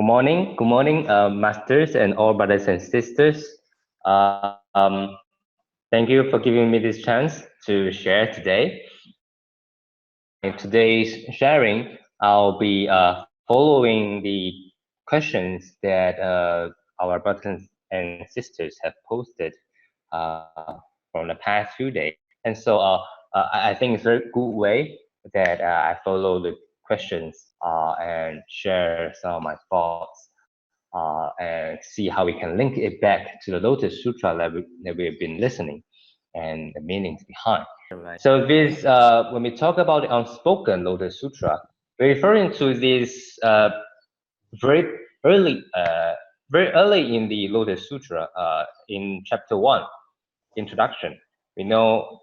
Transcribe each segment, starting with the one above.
Good morning, masters and all brothers and sisters. Thank you for giving me this chance to share today. In today's sharing, I'll be following the questions that our brothers and sisters have posted from the past few days. And so I think it's a very good way that I follow the questions and share some of my thoughts and see how we can link it back to the Lotus Sutra that we've been listening and the meanings behind. So this, when we talk about the unspoken Lotus Sutra, we're referring to this very early in the Lotus Sutra, in chapter 1, introduction. We know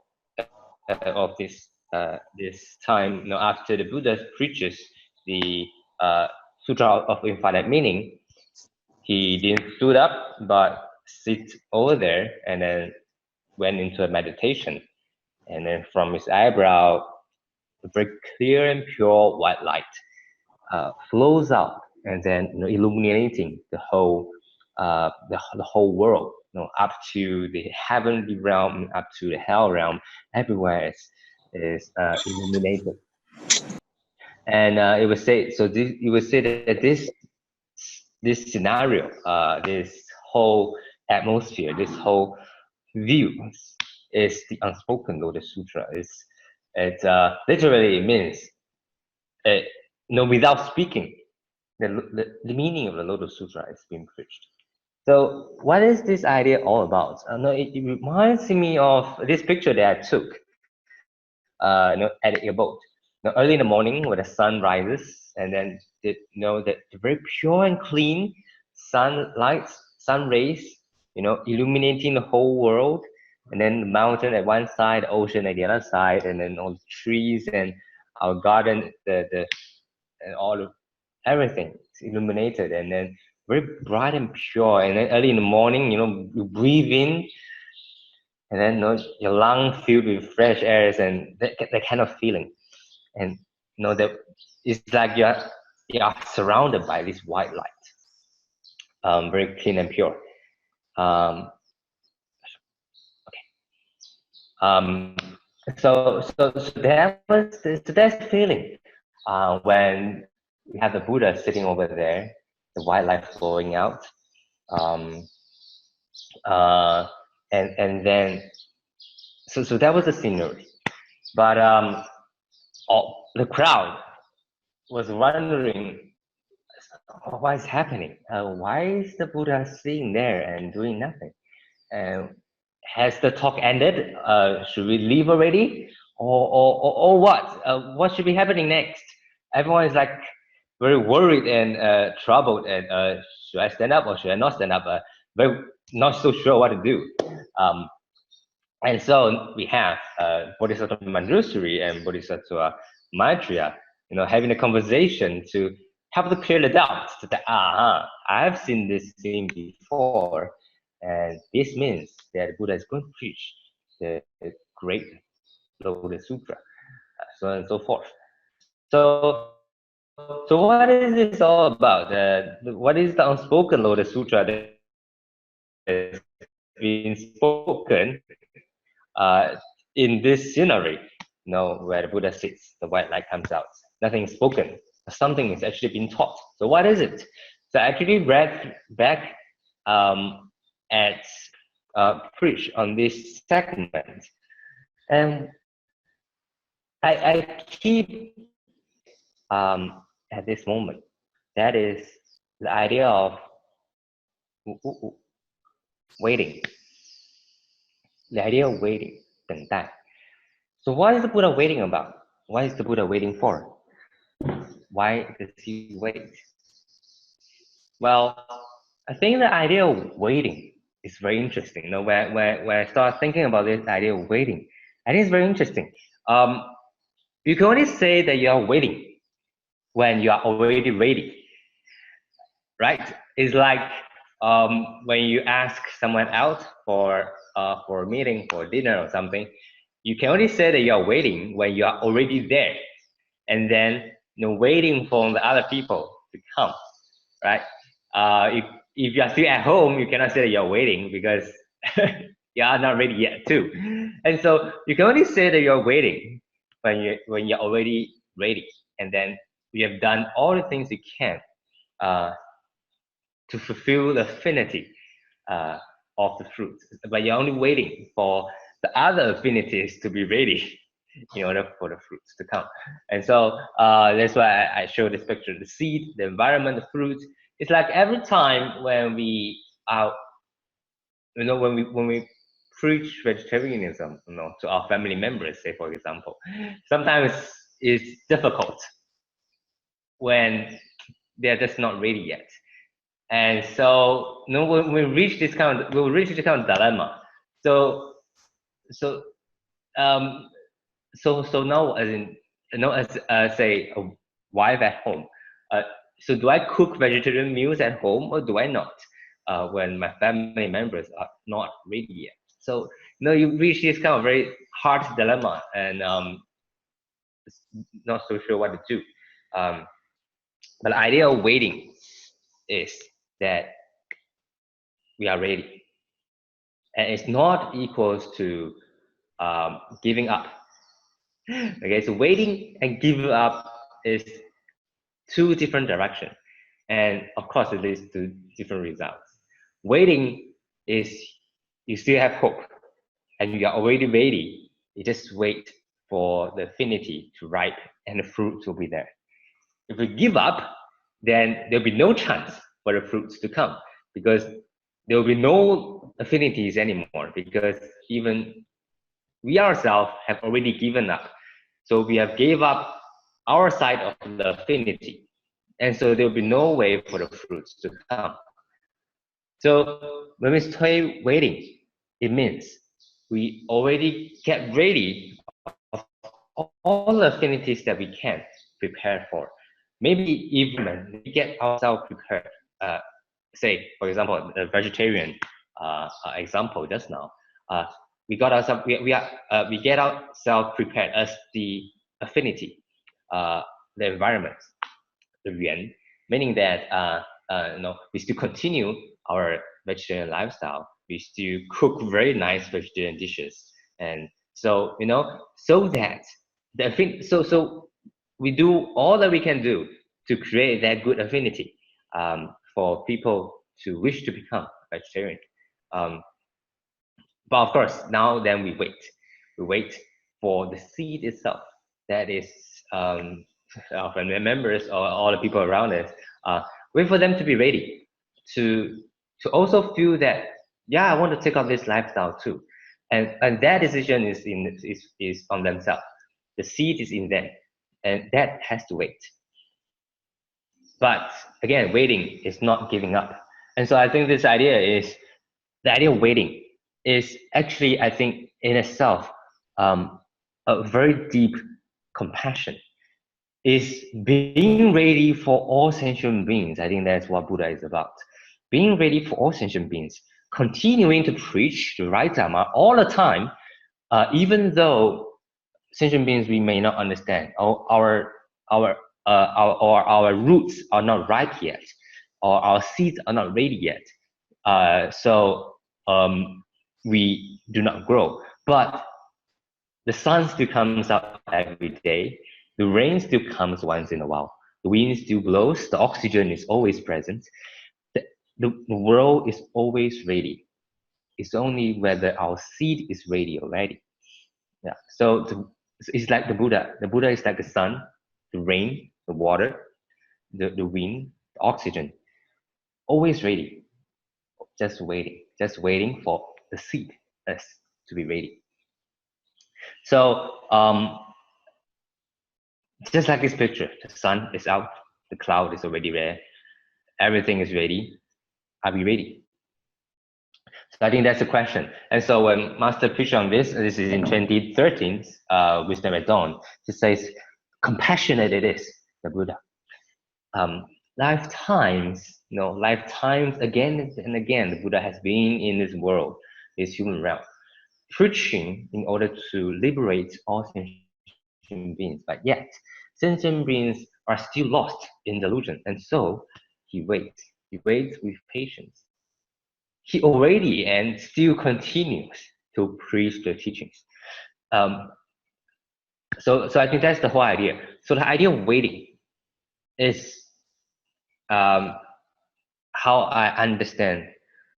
of this time, after the Buddha preaches the Sutra of Infinite Meaning, he didn't stood up, but sit over there and then went into a meditation. And then from his eyebrow, a very clear and pure white light flows out, and then illuminating the whole world, up to the heavenly realm, up to the hell realm. Everywhere is illuminated. And it was said, so you would say that this scenario, this whole atmosphere, this whole view is the unspoken Lotus Sutra. It literally means, without speaking, the meaning of the Lotus Sutra is being preached. So what is this idea all about? It reminds me of this picture that I took at the airboat. Early in the morning when the sun rises, and then the very pure and clean sun rays, illuminating the whole world, and then the mountain at one side, the ocean at the other side, and then all the trees and our garden, and all of everything is illuminated, and then very bright and pure. And then early in the morning, you breathe in, and then your lung filled with fresh airs and that kind of feeling. And that it's like you are surrounded by this white light, very clean and pure. So that's the feeling when we have the Buddha sitting over there, the white light flowing out, and then so that was the scenery. But the crowd was wondering, what is happening? Why is the Buddha sitting there and doing nothing? Has the talk ended? Should we leave already? Or what? What should be happening next? Everyone is like very worried and troubled. And should I stand up or should I not stand up? Very not so sure what to do. And so we have Bodhisattva Manjusri and Bodhisattva Maitreya, having a conversation to help to clear the doubts. That I've seen this scene before, and this means that Buddha is going to preach the great Lotus Sutra, so on and so forth. So what is this all about? What is the unspoken Lotus Sutra that is being spoken in this scenery? Where the Buddha sits, the white light comes out. Nothing is spoken. Something is actually being taught. So what is it? So I actually read back at preach on this segment, and I keep at this moment. That is the idea of waiting. The idea of waiting, 等待. So what is the Buddha waiting about? What is the Buddha waiting for? Why does he wait? Well, I think the idea of waiting is very interesting. When I start thinking about this idea of waiting, I think it's very interesting. You can only say that you are waiting when you are already ready, right? It's like when you ask someone out for a meeting, for dinner or something. You can only say that you are waiting when you are already there, and then waiting for the other people to come. right? If you are still at home, you cannot say that you're waiting because you are not ready yet too. And so you can only say that you're waiting when you're already ready, and then you have done all the things you can uh, to fulfill the affinity uh, of the fruit, but you're only waiting for the other affinities to be ready in order for the fruits to come. And so that's why I show this picture: the seed, the environment, the fruit. It's like every time when we are, when we preach vegetarianism, to our family members, say for example, sometimes it's difficult when they're just not ready yet. And so, when we reach this kind of, we'll reach this kind of dilemma. So, so, um, so now, as in, as say a wife at home, uh, so do I cook vegetarian meals at home or do I not? When my family members are not ready yet. So, you reach this kind of very hard dilemma, and not so sure what to do. But the idea of waiting is that we are ready, and it's not equals to giving up. Okay, so waiting and giving up is two different directions, and of course it leads to different results. Waiting is you still have hope, and you are already ready. You just wait for the affinity to ripen, and the fruits will be there. If we give up, then there'll be no chance for the fruits to come, because there will be no affinities anymore, because even we ourselves have already given up. So we have gave up our side of the affinity. And so there will be no way for the fruits to come. So when we say waiting, it means we already get ready of all the affinities that we can prepare for. Maybe even we get ourselves prepared. Say, for example, the vegetarian example just now. We got ourselves, we get ourselves prepared as the affinity, the environment, the yuan, meaning that we still continue our vegetarian lifestyle. We still cook very nice vegetarian dishes, and so so that so we do all that we can do to create that good affinity for people to wish to become vegetarian. Um, but of course, now then we wait. We wait for the seed itself. That is, our family members or all the people around us. Wait for them to be ready to also feel that, yeah, I want to take on this lifestyle too, and that decision is on themselves. The seed is in them, and that has to wait. But again, waiting is not giving up. And so I think this idea is the idea of waiting is actually, I think, in itself, a very deep compassion. Is being ready for all sentient beings. I think that's what Buddha is about. Being ready for all sentient beings, continuing to preach the right Dharma all the time, even though sentient beings we may not understand, or our roots are not ripe yet, or our seeds are not ready yet. So we do not grow. But the sun still comes up every day. The rain still comes once in a while. The wind still blows. The oxygen is always present. The world is always ready. It's only whether our seed is ready already. Yeah. So it's like the Buddha. The Buddha is like the sun, the rain, the water, the wind, the oxygen. Always ready. Just waiting for the seed us to be ready. So just like this picture, the sun is out, the cloud is already there, everything is ready. Are we ready? So I think that's the question. And so when Master preached on this is in 2013, Wisdom at Dawn, he says, compassionate it is, the Buddha. Lifetimes again and again, the Buddha has been in this world, this human realm, preaching in order to liberate all sentient beings, but yet sentient beings are still lost in delusion, and so he waits with patience. He already and still continues to preach the teachings. So I think that's the whole idea. So the idea of waiting is how I understand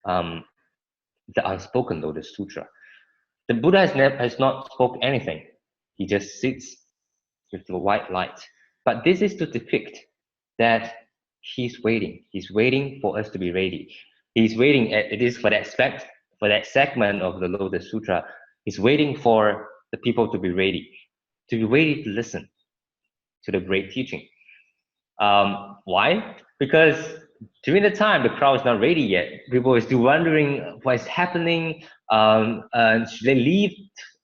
the unspoken Lotus Sutra. The Buddha has not spoke anything. He just sits with the white light. But this is to depict that he's waiting. He's waiting for us to be ready. He's waiting. It is for that segment of the Lotus Sutra. He's waiting for the people to be ready to listen to the great teaching. Why? Because during the time the crowd is not ready yet. People are still wondering what's happening. Should they leave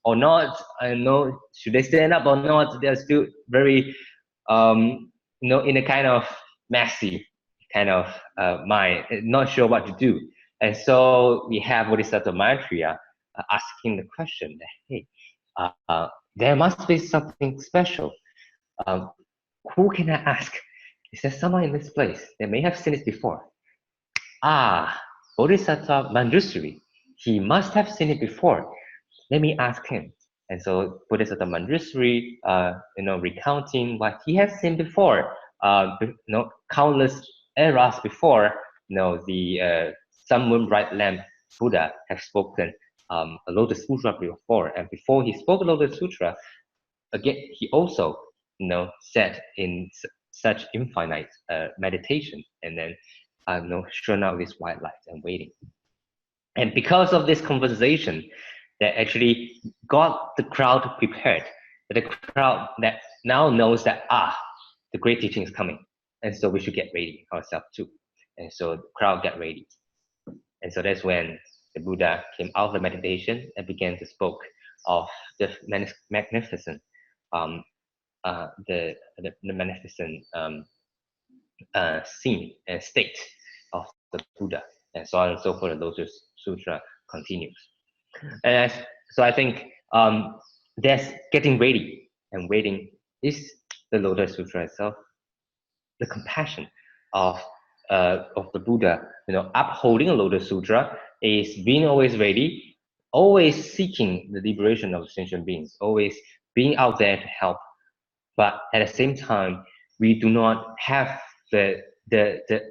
or not? I know. Should they stand up or not? They're still very, in a kind of messy kind of mind, not sure what to do. And so we have Bodhisattva Maitreya asking the question that, hey, there must be something special. Who can I ask? Is there someone in this place that may have seen it before? Bodhisattva Manjushri. He must have seen it before. Let me ask him. And so Bodhisattva Manjushri, recounting what he has seen before, countless eras before, the Sun Moon Bright Lamp Buddha have spoken a Lotus Sutra before. And before he spoke Lotus Sutra, again, he also, sat in such infinite meditation, and then, shown out this white light and waiting. And because of this conversation, that actually got the crowd prepared, the crowd that now knows that the great teaching is coming, and so we should get ready ourselves too. And so the crowd get ready, and so that's when the Buddha came out of the meditation and began to speak of the magnificent, the magnificent scene and state of the Buddha, and so on and so forth. The Lotus Sutra continues. And so I think there's getting ready, and waiting is the Lotus Sutra itself. The compassion of the Buddha, upholding a Lotus Sutra is being always ready, always seeking the liberation of sentient beings, always being out there to help. But at the same time, we do not have the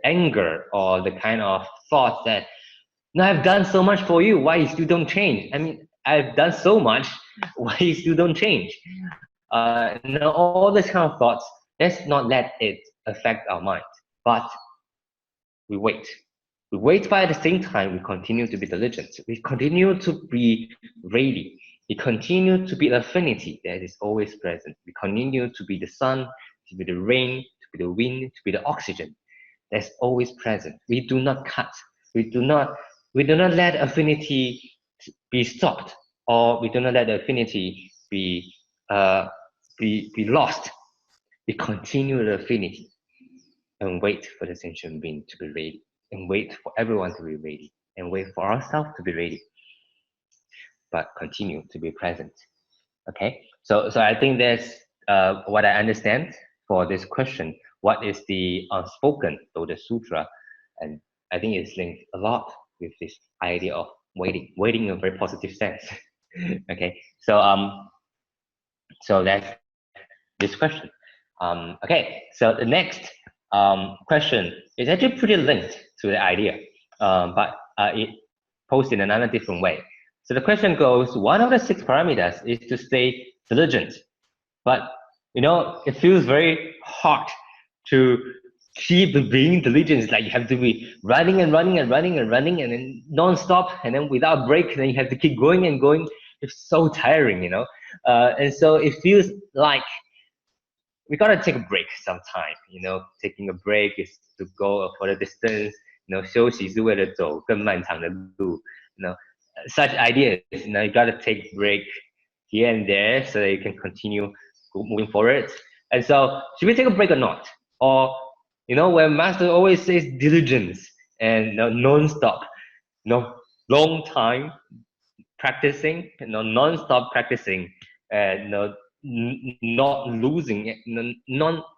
anger or the kind of thought that, no, I've done so much for you, why you still don't change? I mean, I've done so much, why you still don't change? All this kind of thoughts, let's not let it affect our mind. But we wait. We wait, but at the same time, we continue to be diligent. We continue to be ready. We continue to be affinity that is always present. We continue to be the sun, to be the rain, to be the wind, to be the oxygen that's always present. We do not cut. We do not let affinity be stopped, or we do not let the affinity be lost. We continue the affinity and wait for the sentient being to be ready, and wait for everyone to be ready, and wait for ourselves to be ready, but continue to be present. Okay, so I think that's what I understand for this question. What is the unspoken Lotus Sutra? And I think it's linked a lot with this idea of waiting in a very positive sense. Okay, so that's this question. Okay, so the next question is actually pretty linked to the idea, but it posed in another different way. So the question goes, one of the 6 parameters is to stay diligent, but it feels very hard to keep being diligent. It's like you have to be running and running and running and running, and then non-stop, and then without break, and then you have to keep going and going. It's so tiring, and so it feels like we gotta take a break sometime. Taking a break is to go for the distance. 休息是为了走更漫长的路. Such ideas. You gotta take a break here and there so that you can continue moving forward. And so, should we take a break or not? Or, when Master always says diligence and non-stop, long time practicing, non-stop practicing, not losing,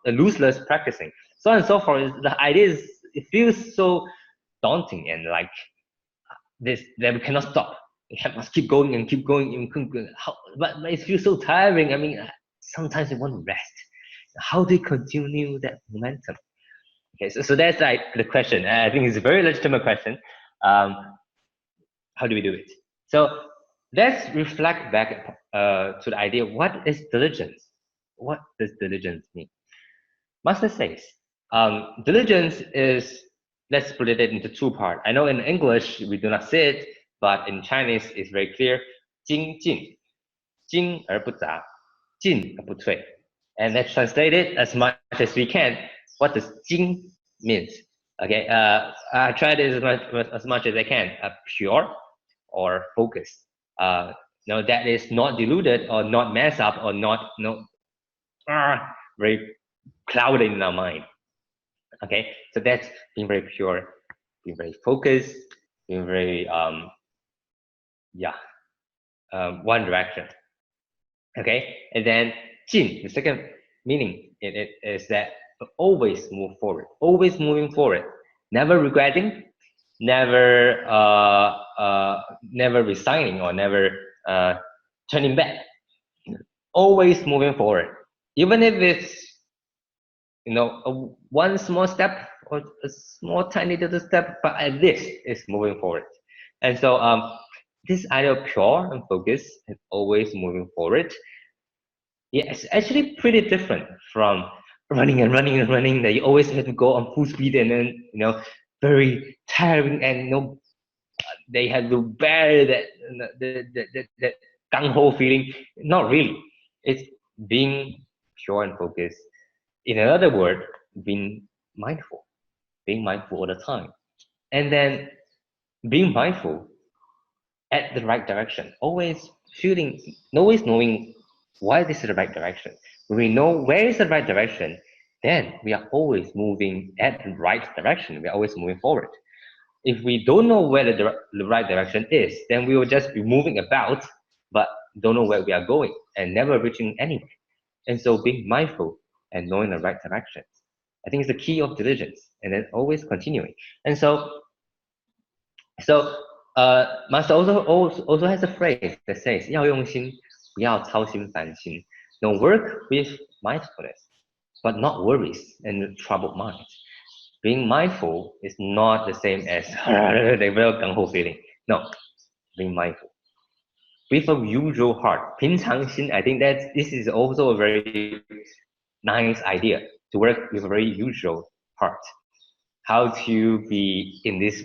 looseless practicing, so on and so forth. The idea it feels so daunting and like this that we cannot stop. We must keep going and keep going and keep going. But it feels so tiring. I mean, sometimes you want to rest. How do you continue that momentum? Okay, so that's like the question. I think it's a very legitimate question. How do we do it? So let's reflect back to the idea, what is diligence? What does diligence mean? Master says, diligence is, let's split it into two parts. I know in English we do not say it, but in Chinese it's very clear. 精进, 精而不杂, 进而不退. And let's translate it as much as we can. What does 精 means? Okay, I try this as much as I can. Pure or focused. No, that is not diluted or not messed up or not very clouded in our mind. Okay, so that's being very pure, being very focused, being very one direction. Okay, and then jin, the second meaning it is that always move forward, always moving forward, never regretting, never never resigning or never turning back, always moving forward, even if it's one small step or a small tiny little step, but at least it's moving forward. And so this idea of pure and focus and always moving forward, yeah, it's actually pretty different from running and running and running, that you always have to go on full speed and then very tiring, and they have to bear that gung-ho feeling. Not really. It's being pure and focused. In another word, being mindful all the time. And then being mindful at the right direction, always knowing why this is the right direction. When we know where is the right direction, then we are always moving at the right direction. We are always moving forward. If we don't know where the right direction is, then we will just be moving about, but don't know where we are going and never reaching anywhere. And so being mindful and knowing the right direction, I think is the key of diligence, and then always continuing. And so Master also has a phrase that says, 要用心，不要操心烦心. No, work with mindfulness, but not worries and troubled minds. Being mindful is not the same as the real gung-ho feeling. No, being mindful with a usual heart. 平常心, I think that this is also a very nice idea, to work with a very usual heart. How to be in this,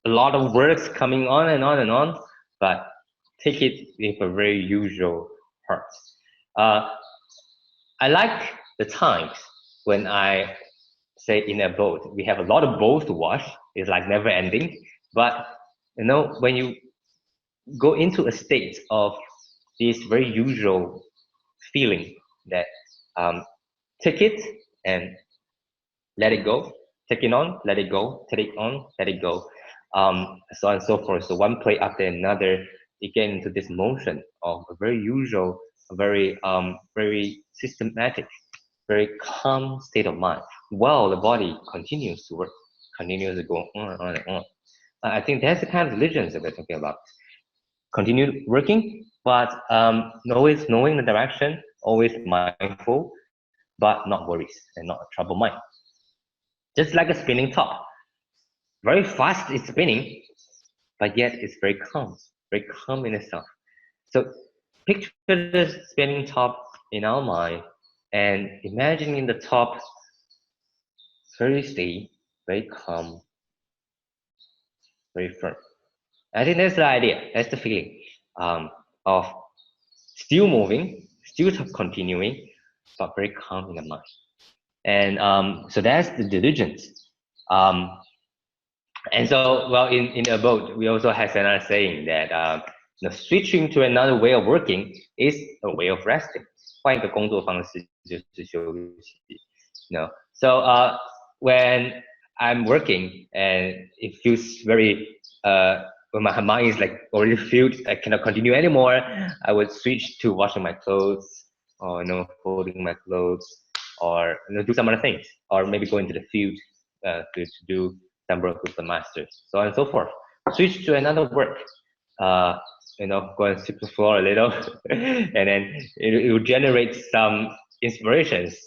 a lot of words coming on and on and on, but take it with a very usual heart. I like the times when I say in a boat, we have a lot of boats to wash. It's like never ending. But when you go into a state of this very usual feeling that take it and let it go, take it on, let it go, take it on, let it go, so on and so forth. So one play after another, you get into this motion of a very usual, a very very systematic, very calm state of mind, while the body continues to work, continues to go on and on. I think that's the kind of diligence that we're talking about. Continue working, but always knowing the direction, always mindful, but not worries and not a troubled mind. Just like a spinning top. Very fast it's spinning, but yet it's very calm in itself. So picture the spinning top in our mind and imagining the top very steady, very calm, very firm. I think that's the idea, that's the feeling of still moving, still continuing, but very calm in the mind. And so that's the diligence. And so, well, in the boat, we also have another saying that switching to another way of working is a way of resting. 换一个工作方式就是休息. So when I'm working and it feels very when my mind is like already filled, I cannot continue anymore, I would switch to washing my clothes, or folding my clothes, or do some other things, or maybe go into the field to do some work with the master, so on and so forth. Switch to another work, uh, go and sweep the floor a little, and then it will generate some inspirations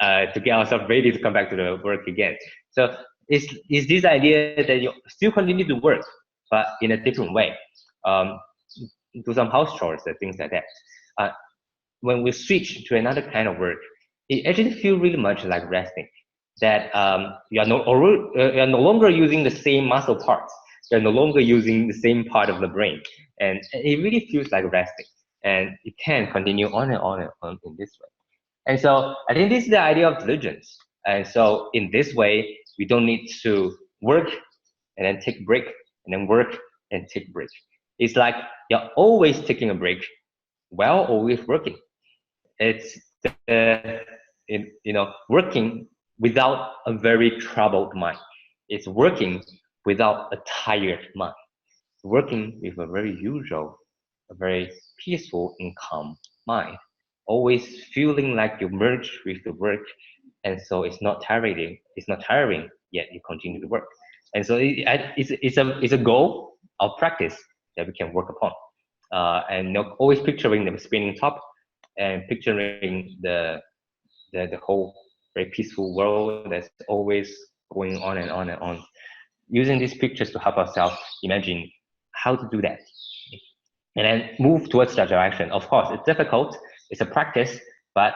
to get ourselves ready to come back to the work again. So it's this idea that you still continue to work, but in a different way. Do some house chores and things like that. When we switch to another kind of work, it actually feels really much like resting. That you're no longer using the same muscle parts. You're no longer using the same part of the brain, and it really feels like resting. And it can continue on and on and on in this way. And so I think this is the idea of diligence. And so in this way, we don't need to work and then take a break, and then work and take a break. It's like you're always taking a break while always working. It's working without a very troubled mind. It's working without a tired mind. Working with a very usual, a very peaceful and calm mind. Always feeling like you merge with the work, and so it's not tiring. It's not tiring, yet you continue to work. And so it's a goal of practice that we can work upon. And always picturing the spinning top, and picturing the whole very peaceful world that's always going on and on and on. Using these pictures to help ourselves imagine how to do that, and then move towards that direction. Of course, it's difficult. It's a practice, but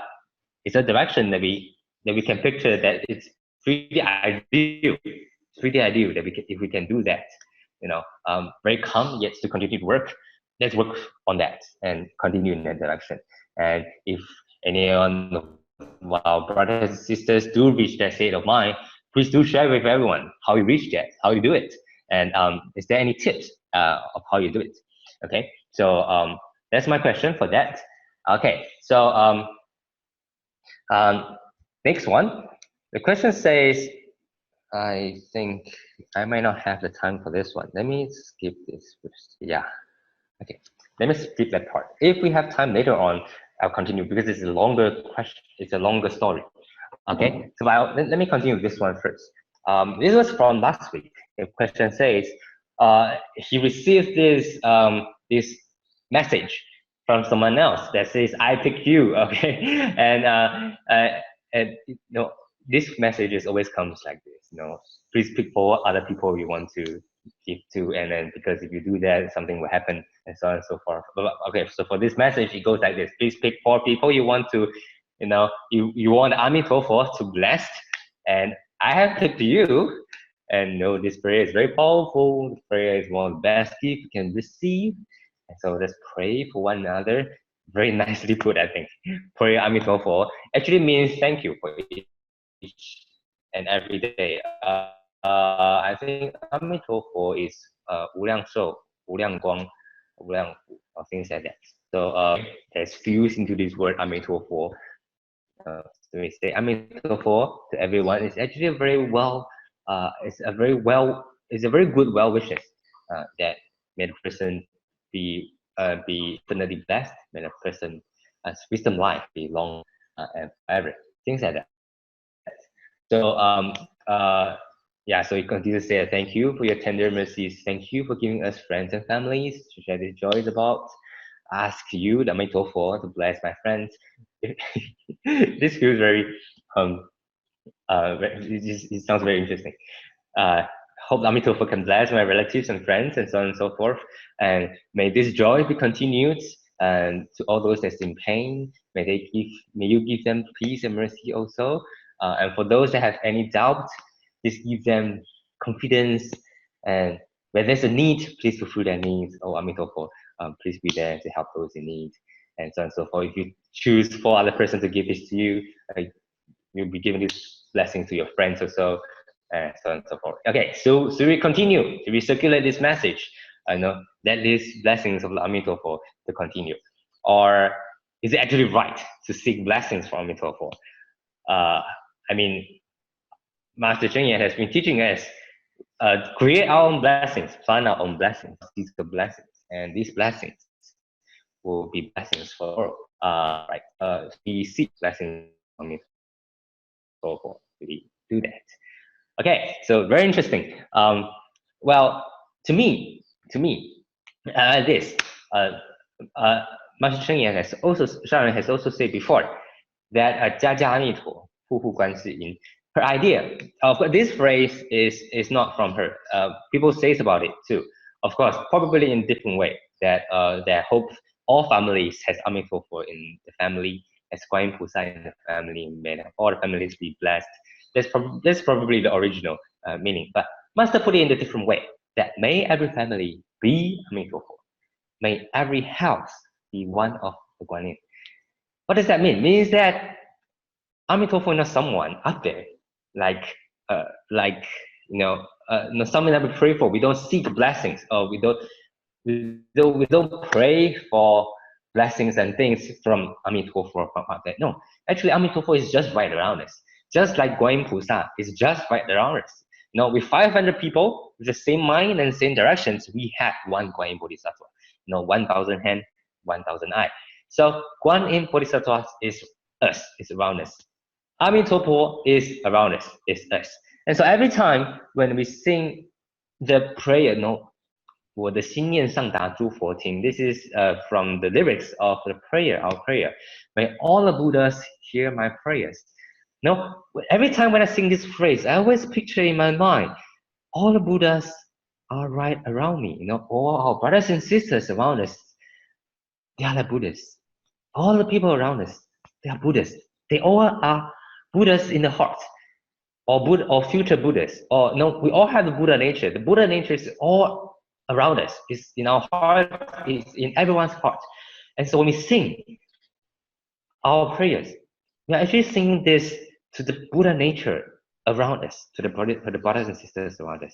it's a direction that we can picture that it's pretty ideal. It's pretty ideal that if we can do that, very calm yet to continue to work. Let's work on that and continue in that direction. And if anyone of our brothers and sisters do reach that state of mind, please do share with everyone how you reach that, how you do it, and is there any tips of how you do it? Okay, so that's my question for that. Okay, so next one, the question says, I think I might not have the time for this one. Let me skip this first. Yeah, okay, let me skip that part. If we have time later on, I'll continue because it's a longer question. It's a longer story. Okay, so let me continue this one first. This was from last week. The question says, he received this this message from someone else that says, "I pick you." Okay, and this message always comes like this. Please pick 4 other people you want to give to, and then because if you do that, something will happen, and so on and so forth. Okay, so for this message, it goes like this: please pick 4 people you want to, you want Amitofo to bless, and I have picked you. And this prayer is very powerful. This prayer is one of the best gifts you can receive. And so let's pray for one another. Very nicely put, I think. Prayer Amitofo actually means thank you for each and every day. I think Amitofo is 无量寿, 无量光, 无量福, or things like that. So there's fused into this word Amitofo. So we say Amitofo to everyone. It's actually a very well. It's a very good well wishes that may the person be infinitely blessed. May the person wisdom life be long and forever. Things like that. So yeah, so you continue to say thank you for your tender mercies. Thank you for giving us friends and families to share the joys about. Ask you, the Amitofo, to bless my friends. This feels very it sounds very interesting. Hope Amitofo can bless my relatives and friends and so on and so forth. And may this joy be continued. And to all those that's in pain, may you give them peace and mercy also. And for those that have any doubt, please give them confidence. And where there's a need, please fulfill their needs. Oh, Amitofo, please be there to help those in need. And so on and so forth. If you choose 4 other persons to give this to you, you'll be giving these blessings to your friends or so, and so on and so forth. Okay, so we continue to recirculate this message. That these blessings of Amitofo to continue, or is it actually right to seek blessings from Amitofo? I mean, Master Cheng has been teaching us create our own blessings, plan our own blessings, seek the blessings, and these blessings will be blessings for the world. Right? We seek blessings from Amitofo. We do that. Okay, so very interesting. Well, to me, this uh, Master Cheng has also said before that 家家阿弥陀，户户观世音. Her idea of this phrase is not from her. People says about it too. Of course, probably in different way. That hope all families has Amitofo in the family, has Guan Yin Pusa in the family, may all the families be blessed. That's probably the original meaning. But Master put it in a different way. That may every family be Amitofo. May every house be one of the Guan Yin. What does that mean? It means that Amitofo is not someone up there, like not something that we pray for. We don't seek blessings, or we don't pray for blessings and things from Amitofo from out there. No, actually, Amitofo is just right around us. Just like Guan Yin Pusa is just right around us. With 500 people with the same mind and same directions, we have one Guan Yin Bodhisattva. 1,000 hand, 1,000 eye. So Guan Yin Bodhisattva is us, is around us. Amitofo is around us, is us. And so every time when we sing the prayer, 我的心念上达诸佛听. This is from the lyrics of the prayer, our prayer. May all the Buddhas hear my prayers. Every time when I sing this phrase, I always picture in my mind, all the Buddhas are right around me. All our brothers and sisters around us, they are the Buddhists. All the people around us, they are Buddhists. They all are Buddhas in the heart, or future Buddhas. We all have the Buddha nature. The Buddha nature is all around us. It's in our heart. It's in everyone's heart. And so when we sing our prayers, we are actually singing this to the Buddha nature around us, to the brothers and sisters around us,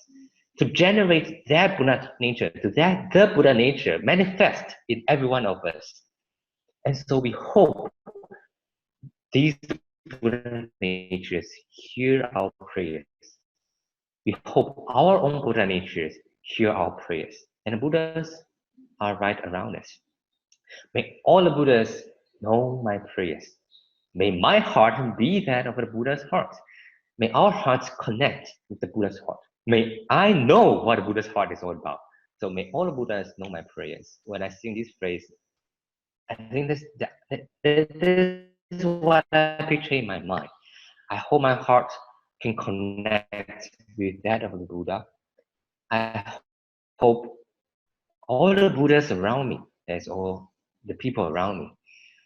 to generate that Buddha nature, the Buddha nature manifest in every one of us. And so we hope these Buddha natures hear our prayers. We hope our own Buddha natures hear our prayers. And the Buddhas are right around us. May all the Buddhas know my prayers. May my heart be that of the Buddha's heart. May our hearts connect with the Buddha's heart. May I know what the Buddha's heart is all about. So may all the Buddhas know my prayers. When I sing this phrase, I think this is what I picture in my mind. I hope my heart can connect with that of the Buddha. I hope all the Buddhas around me, as all the people around me,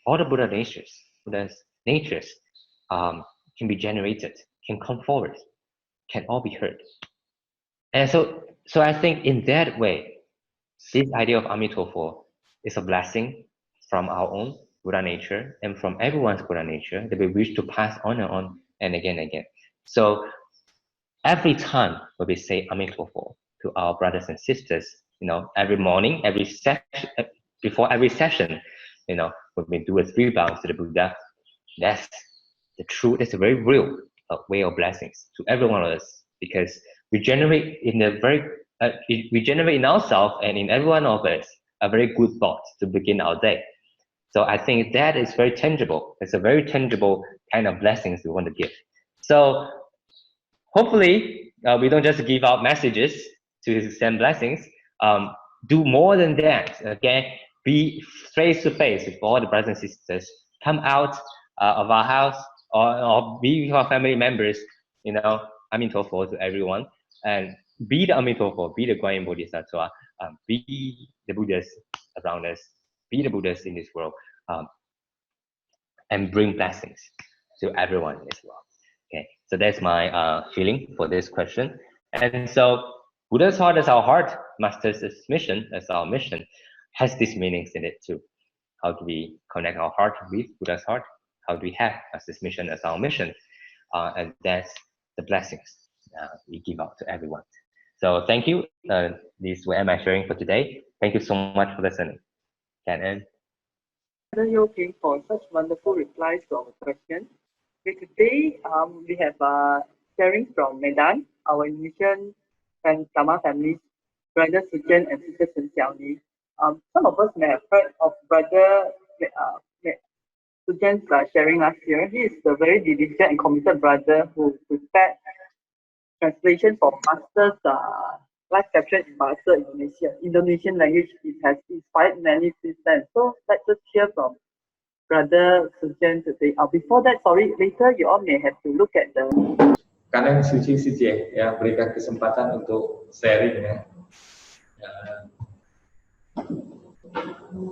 all the Buddha's natures can be generated, can come forward, can all be heard. And so I think in that way, this idea of Amitofo is a blessing from our own Buddha nature and from everyone's Buddha nature that we wish to pass on and again and again. So every time when we say Amitofo to our brothers and sisters, every morning, every session, before every session, when we do a 3 bows to the Buddha, that's the truth. It's a very real way of blessings to every one of us, because we generate we generate in ourselves and in every one of us a very good thought to begin our day. So I think that is very tangible. It's a very tangible kind of blessings we want to give. So hopefully we don't just give out messages to send blessings. Do more than that. Okay, be face to face with all the brothers and sisters. Come out of our house or be with our family members. Amitofo to everyone, and be the Amitofo, be the Guan Yin Bodhisattva, be the Buddhas around us, be the Buddhas in this world, and bring blessings to everyone as well. Okay, so that's my feeling for this question. And so Buddha's heart as our heart, Master's mission as our mission, has these meanings in it too. How do we connect our heart with Buddha's heart? How do we have Master's mission as our mission? And that's the blessings we give out to everyone. So thank you. This is what am I sharing for today. Thank you so much for listening. Can end. Yoking for such wonderful replies to our questions. Today, we have sharing from Medan, our Indonesian and Sama families, Brother Tzu Chi and Sister Chen Xiaoli. Some of us may have heard of Brother Tzu Chi's sharing last year. He is a very diligent and committed brother who prepared translation for master's live caption in Bahasa Indonesian language. It has inspired many since then. So let's just hear from Brother Sentient today. Before that, sorry, later you all may have to look at the. Karena Tzu Chi ya berikan kesempatan untuk sharing ya.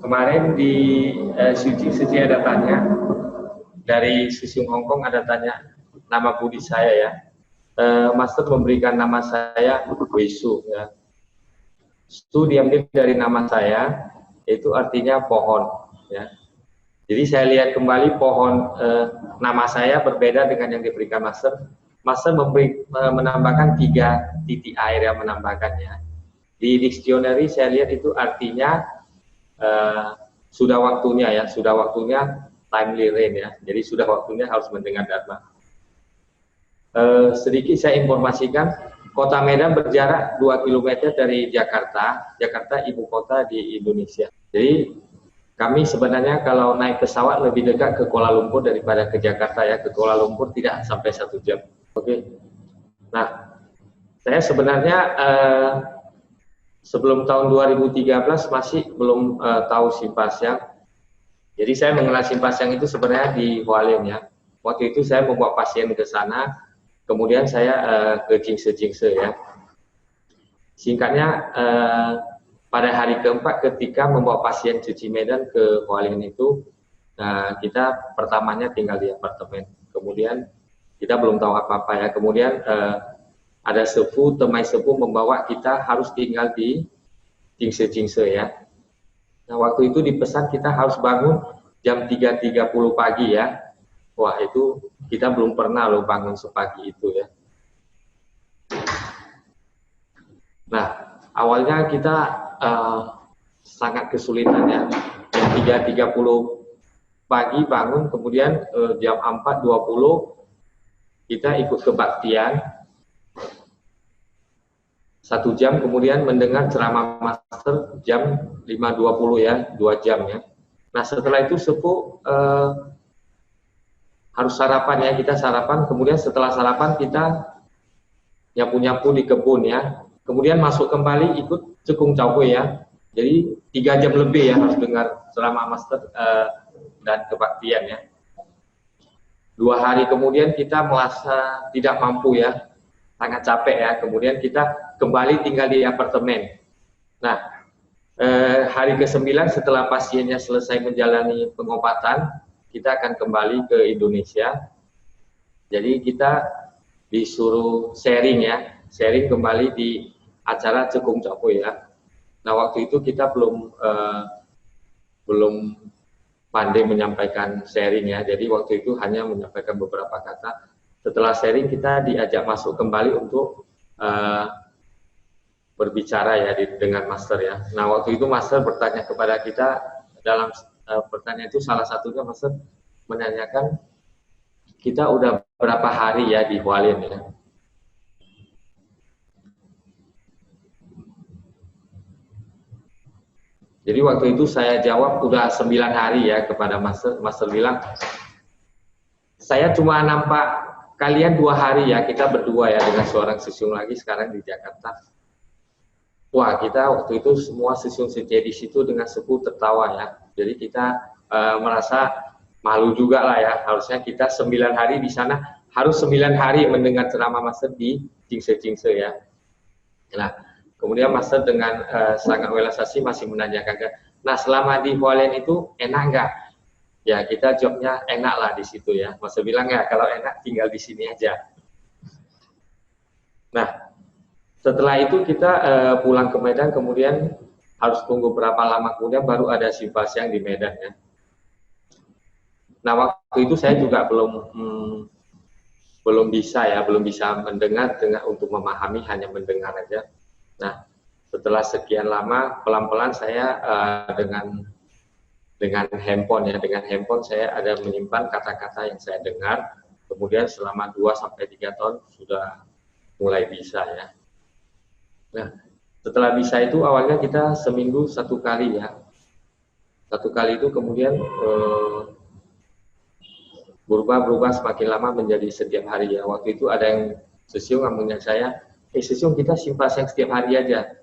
Kemarin di Tzu Chi ada tanya dari Susyung Hongkong, ada tanya nama Budi saya ya. Master memberikan nama saya Wesu ya. Itu diambil dari nama saya, itu artinya pohon ya. Jadi saya lihat kembali pohon nama saya berbeda dengan yang diberikan Master. Master menambahkan 3 titik air yang menambahkannya. Di dictionary saya lihat itu artinya sudah waktunya ya, sudah waktunya timely rain ya. Jadi sudah waktunya harus mendengar Dharma. Sedikit saya informasikan, Kota Medan berjarak 2 km dari Jakarta. Jakarta ibu kota di Indonesia. Jadi kami sebenarnya kalau naik pesawat lebih dekat ke Kuala Lumpur daripada ke Jakarta ya. Ke Kuala Lumpur tidak sampai 1 jam. Oke. Nah, saya sebenarnya sebelum tahun 2013 masih belum tahu Simpasyang. Jadi saya mengenal Simpasyang itu sebenarnya di Hualien ya. Waktu itu saya membawa pasien ke sana, kemudian saya ke Jingse ya. Singkatnya, pada hari keempat ketika membawa pasien Tzu Chi Medan ke Hualien itu, kita pertamanya tinggal di apartemen. Kemudian kita belum tahu apa-apa ya. Kemudian ada temai sepuh membawa kita harus tinggal di Jingse ya. Nah, waktu itu dipesan kita harus bangun jam 3.30 pagi ya. Wah, itu kita belum pernah loh bangun sepagi itu ya. Nah, awalnya kita sangat kesulitan ya. Jam 3.30 pagi bangun, kemudian jam 4.20 kita ikut kebaktian 1 jam, kemudian mendengar ceramah Master jam 5.20 ya, 2 jam ya. Nah, setelah itu sepuh harus sarapan ya, kita sarapan, kemudian setelah sarapan kita nyapu-nyapu di kebun ya, kemudian masuk kembali ikut cekung cawwe ya. Jadi 3 jam lebih ya harus dengar ceramah Master dan kebaktian ya. 2 hari kemudian kita merasa tidak mampu ya, sangat capek ya, kemudian kita kembali tinggal di apartemen. Nah, hari ke-9 setelah pasiennya selesai menjalani pengobatan, kita akan kembali ke Indonesia. Jadi kita disuruh sharing ya, sharing kembali di acara Cekung Cakwe ya. Nah, waktu itu kita belum pandai menyampaikan sharing ya. Jadi waktu itu hanya menyampaikan beberapa kata. Setelah sharing kita diajak masuk kembali untuk berbicara ya dengan Master ya. Nah, waktu itu Master bertanya kepada kita, dalam pertanyaan itu salah satunya Master menanyakan kita udah berapa hari ya di Hualien ya. Jadi waktu itu saya jawab udah 9 hari ya kepada Master. Master bilang, saya cuma nampak kalian 2 hari ya, kita berdua ya dengan seorang sisyung lagi sekarang di Jakarta. Wah, kita waktu itu semua sisyung di situ dengan sepuh tertawa ya. Jadi kita merasa malu juga lah ya. Harusnya kita 9 hari di sana, harus 9 hari mendengar ceramah Master di Jingse ya. Nah, kemudian Master dengan sangat welasasi masih menanyakan, nah selama di Hualien itu enak nggak? Ya kita jawabnya enak lah di situ ya. Master bilang ya kalau enak tinggal di sini aja. Nah, setelah itu kita pulang ke Medan, kemudian harus tunggu berapa lama kemudian baru ada Simpasyang di Medan ya. Nah, waktu itu saya juga belum bisa mendengar untuk memahami, hanya mendengar aja. Nah, setelah sekian lama pelan-pelan saya dengan handphone ya, dengan handphone saya ada menyimpan kata-kata yang saya dengar. Kemudian selama 2-3 tahun sudah mulai bisa ya. Nah, setelah bisa itu awalnya kita seminggu 1 kali ya. 1 kali itu kemudian berubah semakin lama menjadi setiap hari ya. Waktu itu ada yang Sesiung ngomongnya saya, Sesiung kita simpasiang setiap hari aja.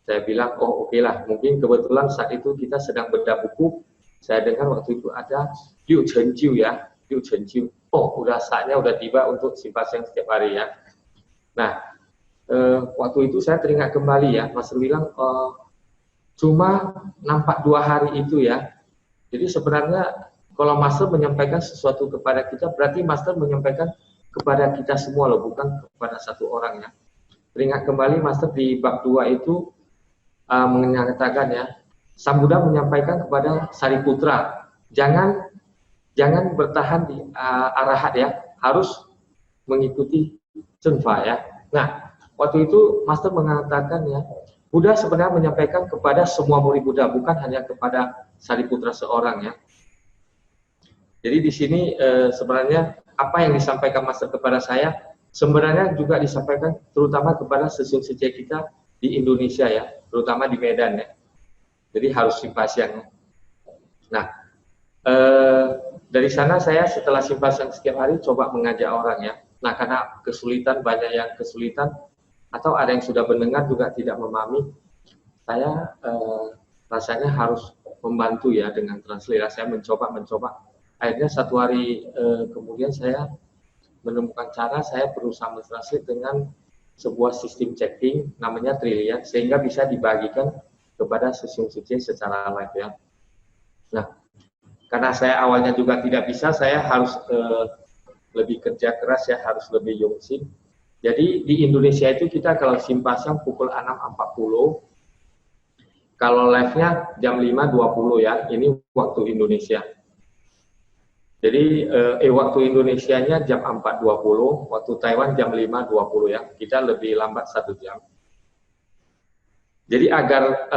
Saya bilang, oh oke lah, mungkin kebetulan saat itu kita sedang bedah buku. Saya dengar waktu itu ada Liu Chenjiu ya, Liu Chenjiu. Oh, udah saatnya udah tiba untuk simpasiang setiap hari ya. Nah, waktu itu saya teringat kembali ya, Master bilang cuma nampak 2 hari itu ya. Jadi sebenarnya kalau Master menyampaikan sesuatu kepada kita, berarti Master menyampaikan kepada kita semua loh, bukan kepada satu orang ya. Teringat kembali Master di bab 2 itu mengatakan ya, Sang Buddha menyampaikan kepada Sariputra, jangan bertahan di arahat ya, harus mengikuti Chenfa ya. Nah, waktu itu Master mengatakan ya, Buddha sebenarnya menyampaikan kepada semua murid Buddha, bukan hanya kepada Sariputra seorang ya. Jadi di sini sebenarnya apa yang disampaikan Master kepada saya sebenarnya juga disampaikan terutama kepada sesiung-sesiung kita di Indonesia ya, terutama di Medan ya. Jadi harus simpasiang. Nah, dari sana saya setelah simpasiang setiap hari coba mengajak orang ya. Nah, karena kesulitan, banyak yang kesulitan atau ada yang sudah mendengar juga tidak memahami, saya rasanya harus membantu ya dengan translate. Saya mencoba. Akhirnya satu hari kemudian saya menemukan cara saya berusaha mentranslate dengan sebuah sistem checking namanya Trillian sehingga bisa dibagikan kepada sesiung-sesiung secara live ya. Nah, karena saya awalnya juga tidak bisa, saya harus lebih kerja keras ya, harus lebih yungsin. Jadi di Indonesia itu kita kalau simpasiang pukul 6.40, kalau live-nya jam 5.20 ya, ini waktu Indonesia. Jadi waktu Indonesianya jam 4.20, waktu Taiwan jam 5.20 ya, kita lebih lambat 1 jam. Jadi agar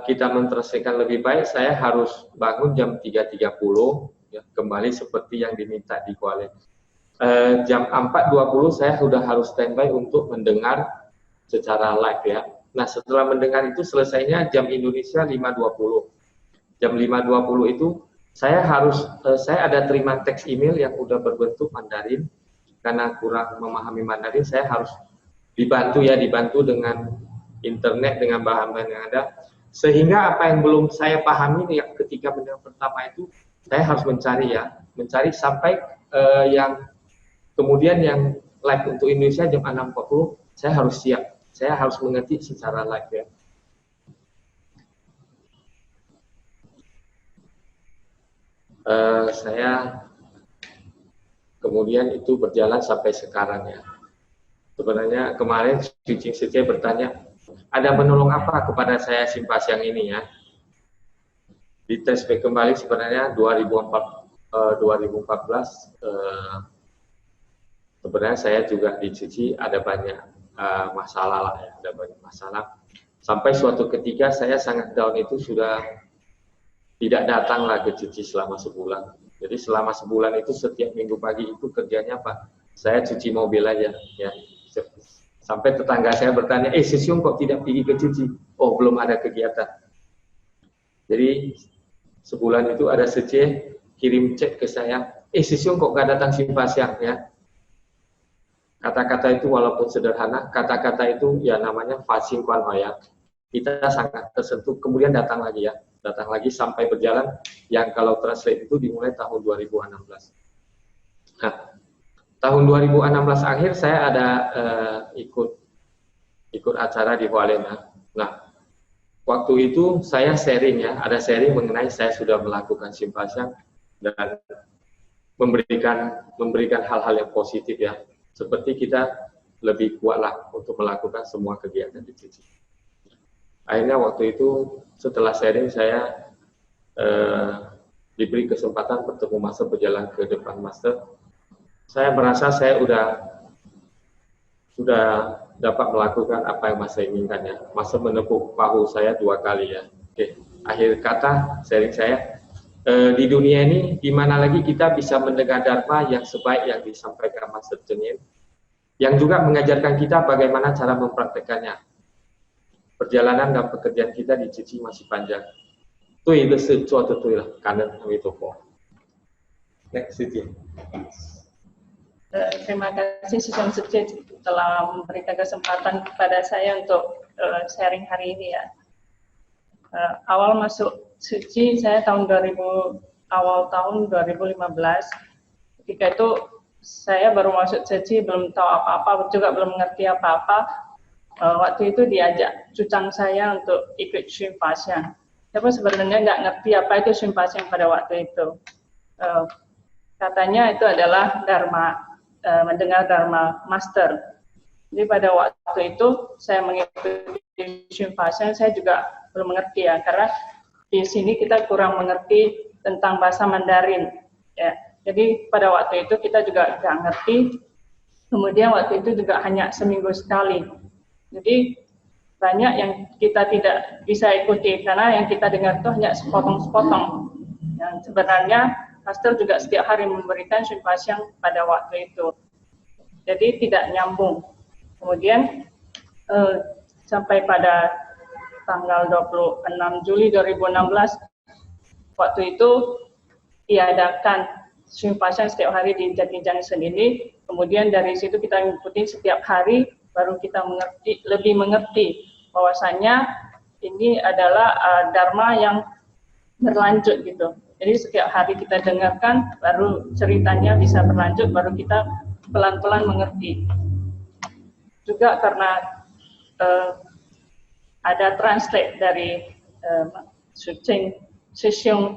kita mentranslasikan lebih baik, saya harus bangun jam 3.30, ya, kembali seperti yang diminta di Hualien. Jam 4.20 saya sudah harus standby untuk mendengar secara live ya. Nah setelah mendengar itu selesainya jam Indonesia 5.20. Jam 5.20 itu saya ada terima teks email yang udah berbentuk Mandarin. Karena kurang memahami Mandarin, saya harus dibantu dengan internet, dengan bahan-bahan yang ada. Sehingga apa yang belum saya pahami ketika mendengar pertama itu, saya harus mencari sampai yang kemudian yang live untuk Indonesia jam 6.40, saya harus siap. Saya harus mengerti secara live ya. Saya kemudian itu berjalan sampai sekarang ya. Sebenarnya kemarin Tzu Chi bertanya, ada menolong apa kepada saya simpasiang ini ya? Di tes back kembali sebenarnya 2014 sebenarnya saya juga di Tzu Chi ada banyak masalah lah ya, ada banyak masalah. Sampai suatu ketika saya sangat down itu sudah tidak datang lagi ke Tzu Chi selama sebulan. Jadi selama sebulan itu setiap minggu pagi itu kerjanya apa? Saya cuci mobil aja ya. Sampai tetangga saya bertanya, Sesiung kok tidak pergi ke Tzu Chi? Oh, belum ada kegiatan. Jadi sebulan itu ada Tzu Chi kirim cek ke saya, Sesiung kok gak datang simpasiang ya? Kata-kata itu walaupun sederhana, kata-kata itu ya namanya fasing kuan hoya. Kita sangat tersentuh, kemudian datang lagi ya. Datang lagi sampai berjalan, yang kalau translate itu dimulai tahun 2016. Nah, tahun 2016 akhir saya ada ikut acara di Hualien. Nah, waktu itu saya sharing ya, ada sharing mengenai saya sudah melakukan simpasiang dan memberikan hal-hal yang positif ya, seperti kita lebih kuatlah untuk melakukan semua kegiatan di Tzu Chi. Akhirnya waktu itu setelah sharing saya diberi kesempatan bertemu Master, berjalan ke depan Master. Saya merasa saya sudah dapat melakukan apa yang Master inginkan ya. Master menepuk bahu saya 2 kali ya. Oke, akhir kata sharing saya, di dunia ini di mana lagi kita bisa mendengar Dharma yang sebaik yang disampaikan Master Cheng, yang juga mengajarkan kita bagaimana cara mempraktekannya. Perjalanan dan pekerjaan kita di Tzu Chi masih panjang. Tui de shi zuo de tui lah, kanan itu po. Next city. Terima kasih Session Tzu Chi telah memberikan kesempatan kepada saya untuk sharing hari ini ya. Awal masuk Tzu Chi saya awal tahun 2015. Ketika itu saya baru masuk Tzu Chi, belum tahu apa-apa, juga belum mengerti apa-apa. Waktu itu diajak cucang saya untuk ikut Xun Pa Xiang. Tapi sebenarnya nggak ngerti apa itu Xun Pa Xiang pada waktu itu. Katanya itu adalah Dharma, mendengar Dharma Master. Jadi pada waktu itu saya mengikuti Xun Pa Xiang, saya juga belum mengerti ya, karena di sini kita kurang mengerti tentang bahasa Mandarin. Ya. Jadi pada waktu itu kita juga nggak ngerti. Kemudian waktu itu juga hanya seminggu sekali. Jadi banyak yang kita tidak bisa ikuti karena yang kita dengar itu hanya sepotong-sepotong. Yang sebenarnya Master juga setiap hari memberikan Xun Pa Xiang pada waktu itu. Jadi tidak nyambung. Kemudian sampai pada tanggal 26 Juli 2016, waktu itu diadakan Xun Pa Xiang setiap hari di Jati Junction ini. Kemudian dari situ kita mengikuti setiap hari, baru kita lebih mengerti bahwasanya ini adalah Dharma yang berlanjut gitu. Jadi setiap hari kita dengarkan, baru ceritanya bisa berlanjut, baru kita pelan-pelan mengerti. Juga karena ada translate dari Cheng,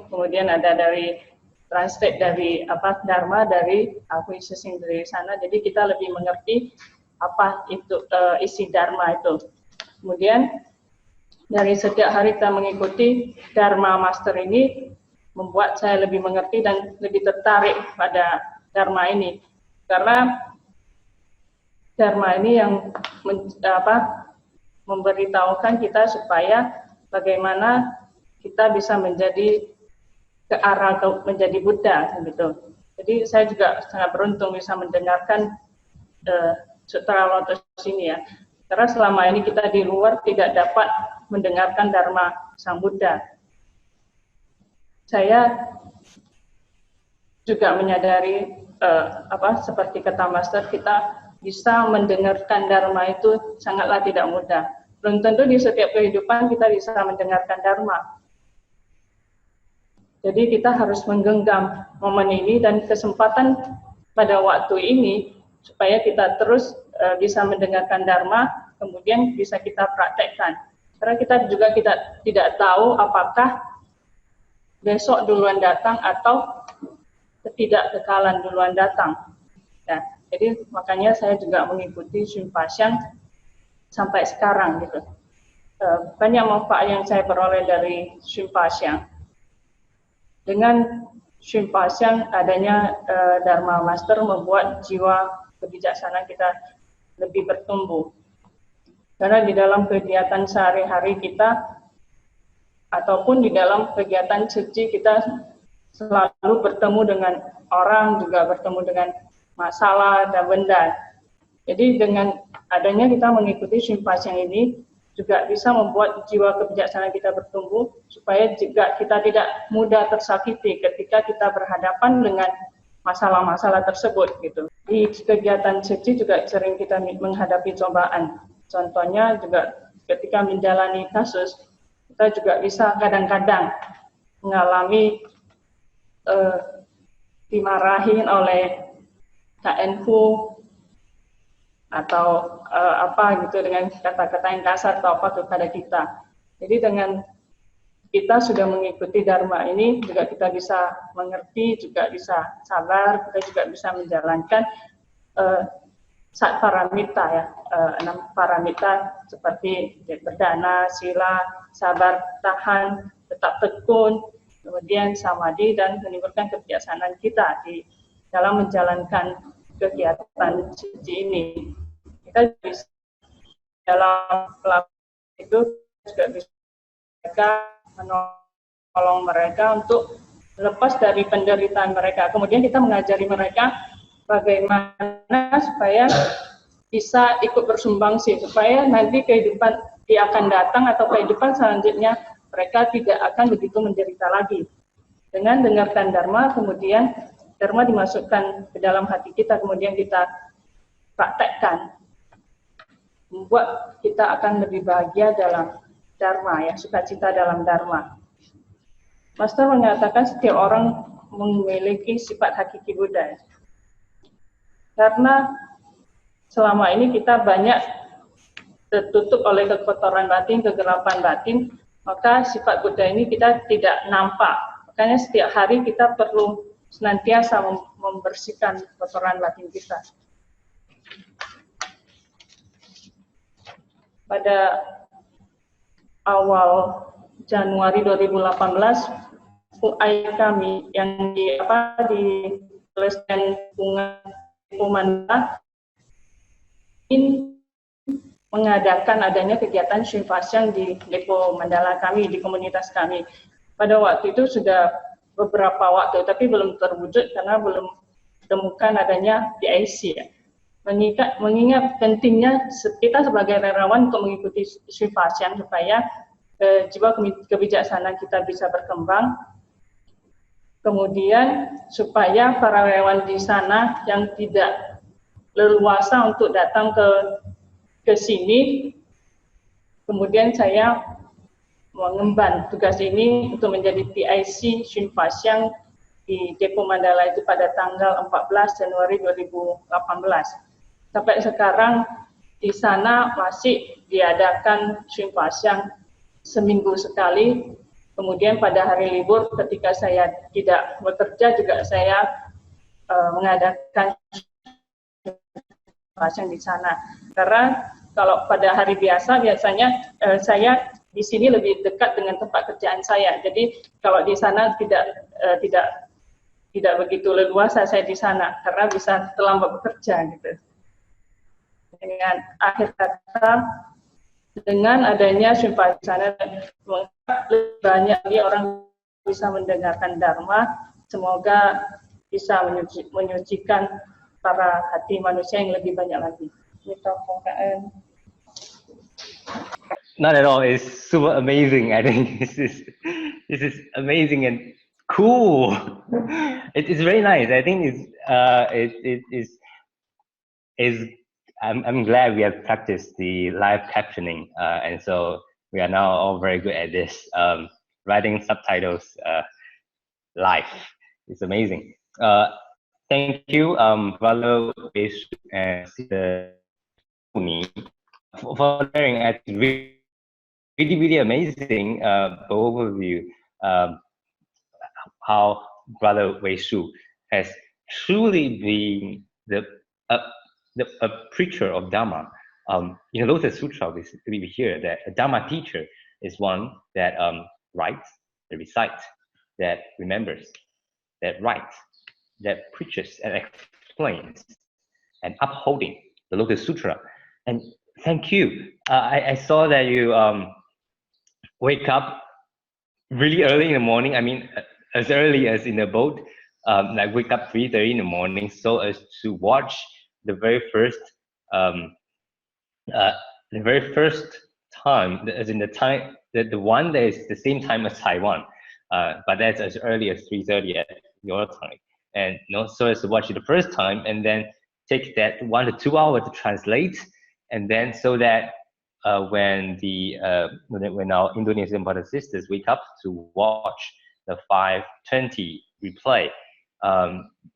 kemudian ada dari translate dari Dharma dari aku Cheng dari sana. Jadi kita lebih mengerti apa itu isi Dharma itu. Kemudian dari setiap hari kita mengikuti Dharma Master ini membuat saya lebih mengerti dan lebih tertarik pada Dharma ini, karena Dharma ini yang memberitahukan kita supaya bagaimana kita bisa menjadi ke arah menjadi Buddha gitu. Jadi saya juga sangat beruntung bisa mendengarkan Sutra Lotus ini ya, karena selama ini kita di luar tidak dapat mendengarkan Dharma Sang Buddha. Saya juga menyadari seperti kata Master, kita bisa mendengarkan Dharma itu sangatlah tidak mudah. Belum tentu di setiap kehidupan kita bisa mendengarkan Dharma. Jadi kita harus menggenggam momen ini dan kesempatan pada waktu ini supaya kita terus bisa mendengarkan Dharma, kemudian bisa kita praktekkan. Karena kita juga tidak tahu apakah besok duluan datang atau ketidakkekalan duluan datang. Ya, jadi makanya saya juga mengikuti Xun Pa Xiang sampai sekarang gitu. Banyak manfaat yang saya peroleh dari Xun Pa Xiang. Dengan Xun Pa Xiang adanya Dharma Master membuat jiwa kebijaksanaan kita lebih bertumbuh. Karena di dalam kegiatan sehari-hari kita ataupun di dalam kegiatan Tzu Chi kita selalu bertemu dengan orang, juga bertemu dengan masalah dan benda. Jadi dengan adanya kita mengikuti Xun Pa Xiang ini juga bisa membuat jiwa kebijaksanaan kita bertumbuh supaya juga kita tidak mudah tersakiti ketika kita berhadapan dengan masalah-masalah tersebut gitu. Di kegiatan Tzu Chi juga sering kita menghadapi cobaan. Contohnya juga ketika menjalani kasus, kita juga bisa kadang-kadang mengalami dimarahin oleh KNFU atau apa gitu dengan kata-kata yang kasar atau apa kepada kita. Jadi dengan kita sudah mengikuti Dharma ini juga kita bisa mengerti, juga bisa sabar, kita juga bisa menjalankan sat paramita ya, 6 paramita seperti berdana, sila, sabar, tahan, tetap tekun, kemudian samadhi dan menimbulkan kebijaksanaan kita di dalam menjalankan kegiatan Tzu Chi ini. Kita bisa dalam pelaku itu juga bisa menolong mereka untuk lepas dari penderitaan mereka. Kemudian kita mengajari mereka bagaimana supaya bisa ikut bersumbangsi, supaya nanti kehidupan yang akan datang atau kehidupan selanjutnya mereka tidak akan begitu menderita lagi. Dengan dengarkan Dharma, kemudian Dharma dimasukkan ke dalam hati kita, kemudian kita praktekkan, membuat kita akan lebih bahagia dalam Dharma, ya, sukacita dalam Dharma. Master mengatakan setiap orang memiliki sifat hakiki Buddha. Karena selama ini kita banyak tertutup oleh kekotoran batin, kegelapan batin, maka sifat Buddha ini kita tidak nampak. Makanya setiap hari kita perlu senantiasa membersihkan kotoran batin kita. Pada awal Januari 2018, UI kami yang di Pelestarian Bunga Mandala ingin mengadakan adanya kegiatan Shinfasyang di Depo Mandala kami, di komunitas kami. Pada waktu itu sudah beberapa waktu, tapi belum terwujud karena belum temukan adanya DIC. Ya. Mengingat pentingnya kita sebagai relawan untuk mengikuti Shinfasyang supaya jiwa kebijaksanaan kita bisa berkembang. Kemudian supaya para relawan di sana yang tidak leluasa untuk datang ke sini, kemudian saya mengemban tugas ini untuk menjadi PIC Shinfasyang di Depo Mandala itu pada tanggal 14 Januari 2018. Sampai sekarang di sana masih diadakan Shinfasyang seminggu sekali. Kemudian pada hari libur ketika saya tidak bekerja juga saya mengadakan Shinfasyang di sana. Karena kalau pada hari biasa biasanya saya di sini lebih dekat dengan tempat kerjaan saya. Jadi kalau di sana tidak begitu leluasa saya di sana karena bisa terlambat bekerja gitu. Dengan akhir kata, dengan adanya Shinfasyang banyak orang bisa mendengarkan Dharma, semoga bisa menyucikan para hati manusia yang lebih banyak lagi. Not at all. It's super amazing. I think this is amazing and cool. It is very nice. I think I'm glad we have practiced the live captioning, and so we are now all very good at this. Writing subtitles live. It's amazing. Thank you, Brother Besh and Sister Uni, for sharing. It's really amazing overview how Brother Wei Shu has truly been a preacher of Dharma. In the Lotus Sutra, we hear that a Dharma teacher is one that writes, that recites, that remembers, that writes, that preaches and explains, and upholding the Lotus Sutra. And thank you. I saw that you wake up really early in the morning. I mean, as early as in the boat, like wake up 3:30 in the morning, so as to watch the very first time, as in the one that is the same time as Taiwan, but that's as early as 3:30 at your time, and so as to watch it the first time, and then take that 1 to 2 hours to translate, and then so that when our Indonesian brothers and sisters wake up to watch the 5:20 replay,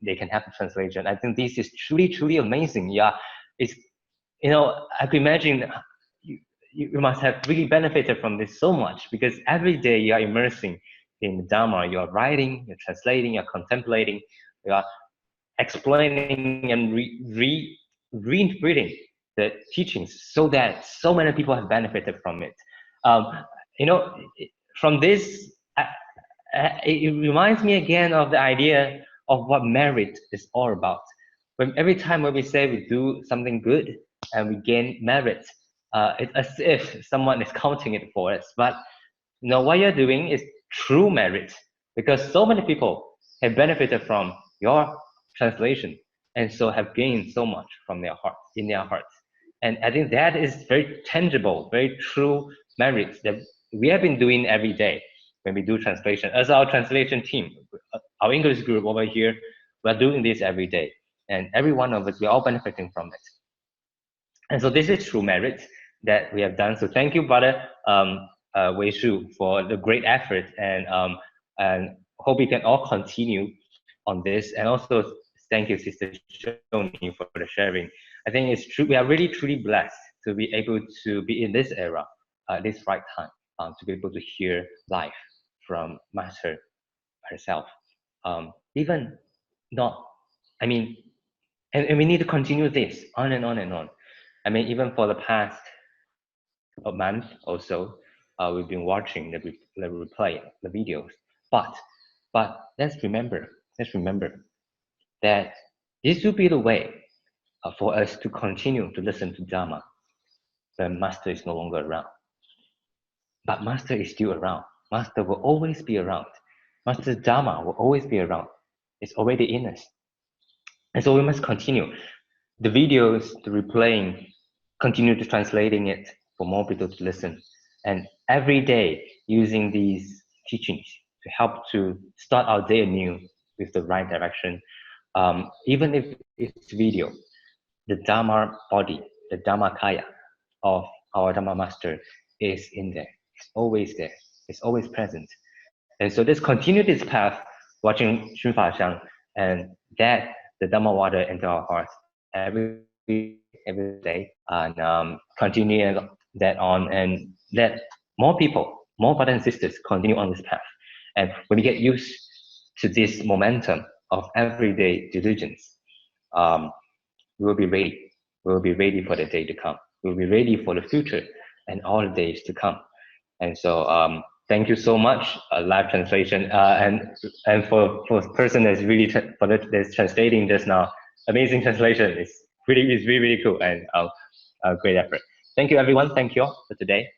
they can have the translation. I think this is truly amazing. Yeah, it's I can imagine you must have really benefited from this so much, because every day you are immersing in the Dharma. You are writing, you're translating, you're contemplating, you are explaining and reinterpreting the teachings, so that so many people have benefited from it. From this, it reminds me again of the idea of what merit is all about. Every time when we say we do something good and we gain merit, it's as if someone is counting it for us. But what you're doing is true merit, because so many people have benefited from your translation, and so have gained so much from in their hearts. And I think that is very tangible, very true merit that we have been doing every day when we do translation. As our translation team, our English group over here, We're doing this every day, and every one of us, we're all benefiting from it. And so this is true merit that we have done. So thank you, Brother Wei Shu, for the great effort, and hope we can all continue on this. And also thank you, Sister Shoni, for the sharing. I think it's true. We are really truly blessed to be able to be in this era, this right time, to be able to hear life from Master herself. Even not, I mean, and we need to continue this on and on and on. I mean, even for the past a month or so, we've been watching the replay, the videos. But let's remember that this will be the way for us to continue to listen to Dharma when Master is no longer around. But Master is still around. Master will always be around. Master's Dharma will always be around. It's already in us. And so we must continue. The videos, the replaying, continue to translating it for more people to listen. And every day using these teachings to help to start our day anew with the right direction. Even if it's video, the Dharma body, the Dharma kaya of our Dharma Master is in there. It's always there. It's always present. And so just continue this path, watching Xun Fa Xiang, and that the Dharma water into our hearts every day, and continue that on, and let more people, more brothers and sisters continue on this path. And when we get used to this momentum of everyday diligence, we will be ready. We will be ready for the day to come. We will be ready for the future and all the days to come. And so thank you so much, live translation, and for person that's really that's translating just now. Amazing translation. It's really cool, and great effort. Thank you, everyone. Thank you all for today.